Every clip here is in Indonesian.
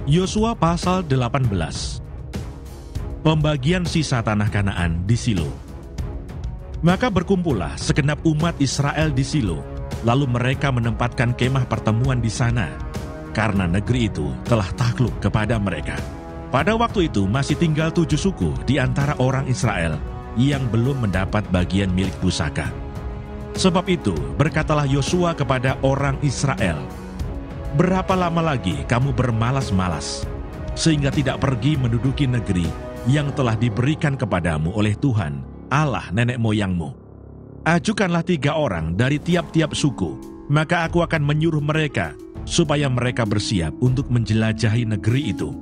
Yosua pasal 18. Pembagian sisa tanah Kanaan di Silo. Maka berkumpullah segenap umat Israel di Silo, lalu mereka menempatkan kemah pertemuan di sana, karena negeri itu telah takluk kepada mereka. Pada waktu itu masih tinggal 7 suku di antara orang Israel yang belum mendapat bagian milik pusaka. Sebab itu berkatalah Yosua kepada orang Israel, "Berapa lama lagi kamu bermalas-malas, sehingga tidak pergi menduduki negeri yang telah diberikan kepadamu oleh Tuhan, Allah nenek moyangmu? Ajukanlah 3 orang dari tiap-tiap suku, maka aku akan menyuruh mereka, supaya mereka bersiap untuk menjelajahi negeri itu,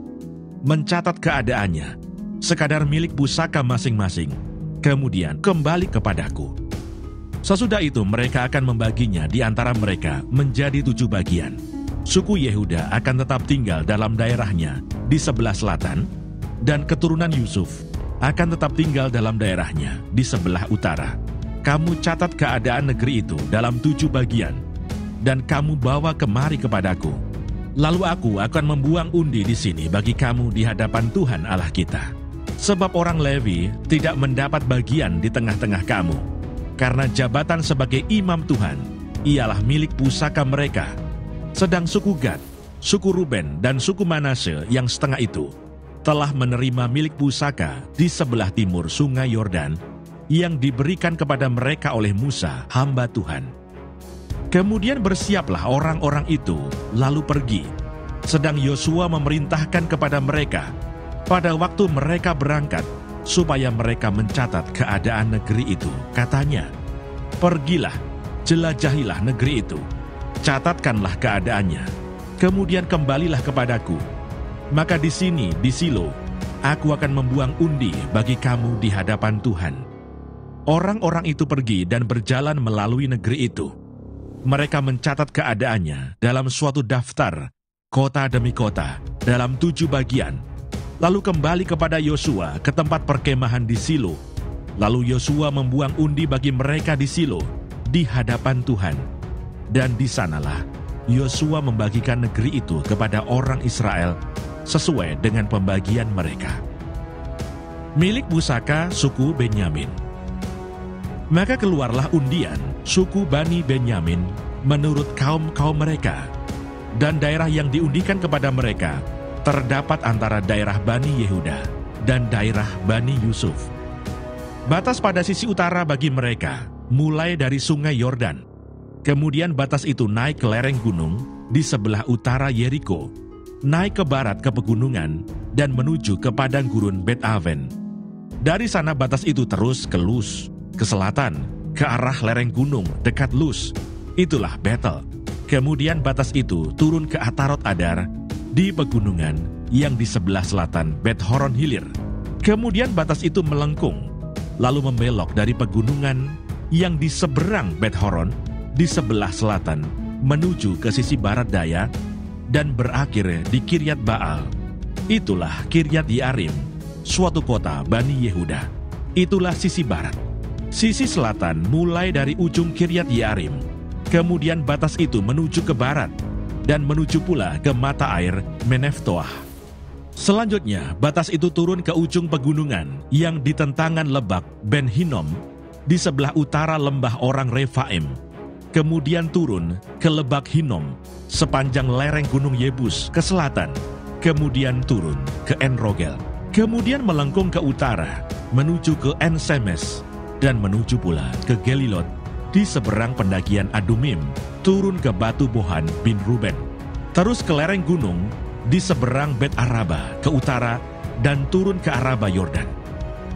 mencatat keadaannya, sekadar milik pusaka masing-masing, kemudian kembali kepadaku. Sesudah itu mereka akan membaginya di antara mereka menjadi 7 bagian. Suku Yehuda akan tetap tinggal dalam daerahnya di sebelah selatan, dan keturunan Yusuf akan tetap tinggal dalam daerahnya di sebelah utara. Kamu catat keadaan negeri itu dalam 7 bagian, dan kamu bawa kemari kepadaku. Lalu aku akan membuang undi di sini bagi kamu di hadapan Tuhan Allah kita. Sebab orang Lewi tidak mendapat bagian di tengah-tengah kamu, karena jabatan sebagai imam Tuhan ialah milik pusaka mereka. Sedang suku Gad, suku Ruben, dan suku Manasye yang setengah itu telah menerima milik pusaka di sebelah timur sungai Yordan yang diberikan kepada mereka oleh Musa, hamba Tuhan. Kemudian bersiaplah orang-orang itu lalu pergi, sedang Yosua memerintahkan kepada mereka pada waktu mereka berangkat, supaya mereka mencatat keadaan negeri itu. Katanya, "Pergilah, jelajahilah negeri itu, catatkanlah keadaannya, kemudian kembalilah kepadaku. Maka di sini, di Silo, aku akan membuang undi bagi kamu di hadapan Tuhan." Orang-orang itu pergi dan berjalan melalui negeri itu. Mereka mencatat keadaannya dalam suatu daftar, kota demi kota, dalam 7 bagian. Lalu kembali kepada Yosua ke tempat perkemahan di Silo. Lalu Yosua membuang undi bagi mereka di Silo, di hadapan Tuhan. Dan di sanalah Yosua membagikan negeri itu kepada orang Israel sesuai dengan pembagian mereka. Milik pusaka suku Benyamin. Maka keluarlah undian suku Bani Benyamin menurut kaum-kaum mereka, dan daerah yang diundikan kepada mereka terdapat antara daerah Bani Yehuda dan daerah Bani Yusuf. Batas pada sisi utara bagi mereka mulai dari sungai Yordan. Kemudian batas itu naik ke lereng gunung di sebelah utara Yeriko, naik ke barat ke pegunungan, dan menuju ke padang gurun Bet-Aven. Dari sana batas itu terus ke Lus, ke selatan, ke arah lereng gunung dekat Lus, itulah Betel. Kemudian batas itu turun ke Atarot Adar, di pegunungan yang di sebelah selatan Bet-Horon Hilir. Kemudian batas itu melengkung, lalu membelok dari pegunungan yang di seberang Bet-Horon, di sebelah selatan, menuju ke sisi barat daya, dan berakhir di Kiryat Baal. Itulah Kiryat Yearim, suatu kota Bani Yehuda. Itulah sisi barat. Sisi selatan mulai dari ujung Kiryat Yearim. Kemudian batas itu menuju ke barat, dan menuju pula ke mata air Meneftoah. Selanjutnya, batas itu turun ke ujung pegunungan yang di tentangan lebak Ben Hinnom, di sebelah utara lembah orang Refaim. Kemudian turun ke lebak Hinnom, sepanjang lereng gunung Yebus ke selatan. Kemudian turun ke En-Rogel. Kemudian melengkung ke utara, menuju ke En-Semes, dan menuju pula ke Gelilot, di seberang pendakian Adumim, turun ke batu Bohan bin Ruben. Terus ke lereng gunung, di seberang Bet-Araba ke utara, dan turun ke Araba Yordan.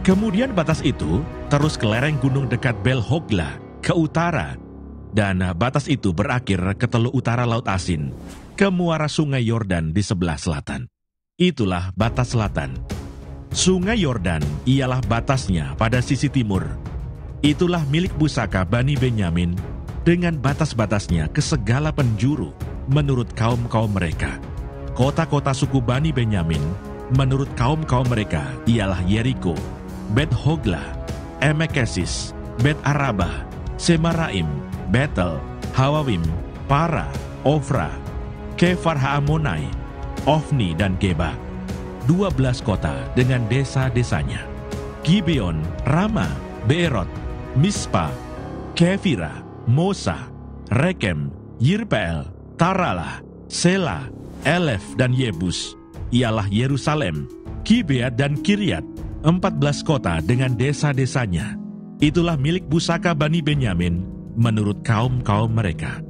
Kemudian batas itu terus ke lereng gunung dekat Bel-Hogla ke utara, dan batas itu berakhir ke teluk utara Laut Asin, ke muara sungai Yordan di sebelah selatan. Itulah batas selatan. Sungai Yordan ialah batasnya pada sisi timur. Itulah milik pusaka Bani Benyamin dengan batas-batasnya ke segala penjuru menurut kaum-kaum mereka. Kota-kota suku Bani Benyamin menurut kaum-kaum mereka ialah Yeriko, Bet-Hogla, Emek-Kesis, Bet-Araba, Semaraim, Betel, Hawawim, Para, Ofra, Kefar Haamonai, Ofni dan Geba, 12 kota dengan desa-desanya. Gibeon, Rama, Beerot, Mispa, Kefira, Mosa, Rekem, Yirpeel, Taralah, Sela, Elef dan Yebus, ialah Yerusalem, Gibeat dan Kiryat, 14 kota dengan desa-desanya. Itulah milik pusaka Bani Benyamin menurut kaum-kaum mereka.